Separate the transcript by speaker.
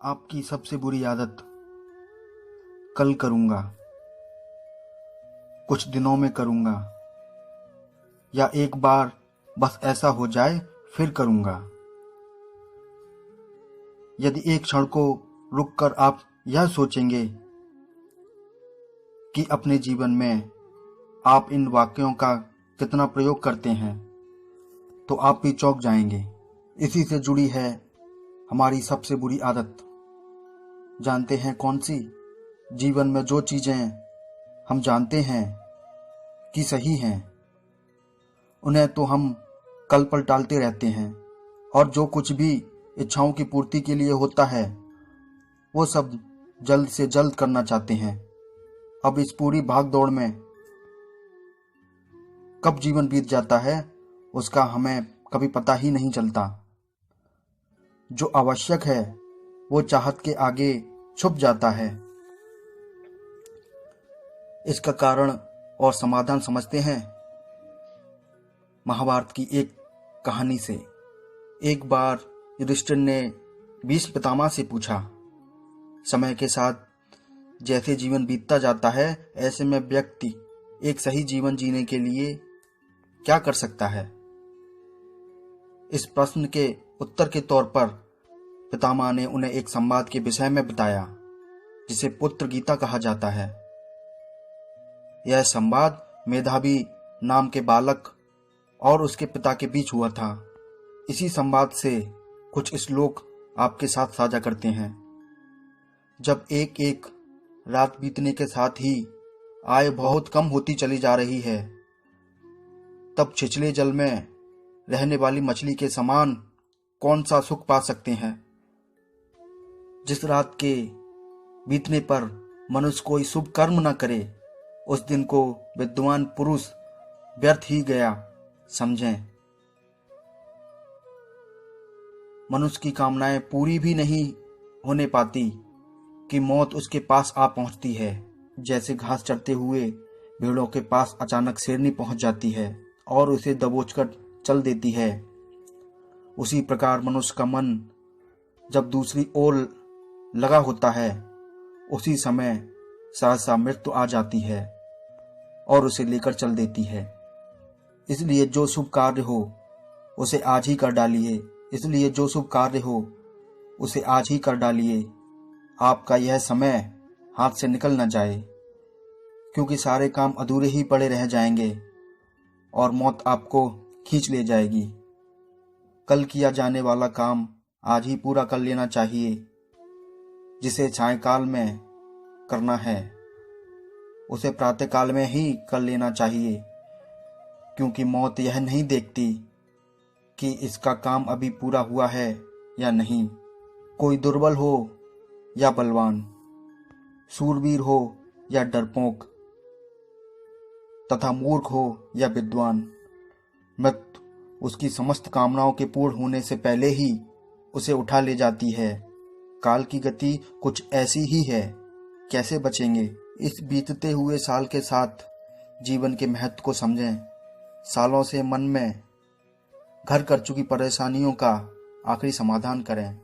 Speaker 1: आपकी सबसे बुरी आदत। कल करूँगा, कुछ दिनों में करूँगा, या एक बार बस ऐसा हो जाए फिर करूँगा। यदि एक क्षण को रुककर आप यह सोचेंगे कि अपने जीवन में आप इन वाक्यों का कितना प्रयोग करते हैं, तो आप भी चौंक जाएंगे। इसी से जुड़ी है हमारी सबसे बुरी आदत। जानते हैं कौन सी? जीवन में जो चीज़ें हम जानते हैं कि सही हैं, उन्हें तो हम कल पर टालते रहते हैं, और जो कुछ भी इच्छाओं की पूर्ति के लिए होता है वो सब जल्द से जल्द करना चाहते हैं। अब इस पूरी भाग दौड़ में कब जीवन बीत जाता है उसका हमें कभी पता ही नहीं चलता। जो आवश्यक है वो चाहत के आगे छुप जाता है। इसका कारण और समाधान समझते हैं महाभारत की एक कहानी से। एक बार युधिष्ठिर ने भीष्म पितामह से पूछा, समय के साथ जैसे जीवन बीतता जाता है ऐसे में व्यक्ति एक सही जीवन जीने के लिए क्या कर सकता है? इस प्रश्न के उत्तर के तौर पर पितामह ने उन्हें एक संवाद के विषय में बताया जिसे पुत्र गीता कहा जाता है। यह संवाद मेधावी नाम के बालक और उसके पिता के बीच हुआ था। इसी संवाद से कुछ श्लोक आपके साथ साझा करते हैं। जब एक एक रात बीतने के साथ ही आय बहुत कम होती चली जा रही है, तब छिछले जल में रहने वाली मछली के समान कौन सा सुख पा सकते हैं? जिस रात के बीतने पर मनुष्य कोई शुभ कर्म न करे, उस दिन को विद्वान पुरुष व्यर्थ ही गया समझें। मनुष्य की कामनाएं पूरी भी नहीं होने पाती कि मौत उसके पास आ पहुंचती है। जैसे घास चरते हुए भेड़ों के पास अचानक शेरनी पहुंच जाती है और उसे दबोचकर चल देती है, उसी प्रकार मनुष्य का मन जब दूसरी ओर लगा होता है, उसी समय सहसा मृत्यु आ जाती है और उसे लेकर चल देती है। इसलिए जो शुभ कार्य हो उसे आज ही कर डालिए। इसलिए जो शुभ कार्य हो उसे आज ही कर डालिए। आपका यह समय हाथ से निकल न जाए, क्योंकि सारे काम अधूरे ही पड़े रह जाएंगे और मौत आपको खींच ले जाएगी। कल किया जाने वाला काम आज ही पूरा कर लेना चाहिए। जिसे सायंकाल में करना है उसे प्रातःकाल में ही कर लेना चाहिए, क्योंकि मौत यह नहीं देखती कि इसका काम अभी पूरा हुआ है या नहीं। कोई दुर्बल हो या बलवान, शूरवीर हो या डरपोक, तथा मूर्ख हो या विद्वान, मृत्यु उसकी समस्त कामनाओं के पूर्ण होने से पहले ही उसे उठा ले जाती है। काल की गति कुछ ऐसी ही है। कैसे बचेंगे इस बीतते हुए साल के साथ? जीवन के महत्व को समझें। सालों से मन में घर कर चुकी परेशानियों का आखिरी समाधान करें।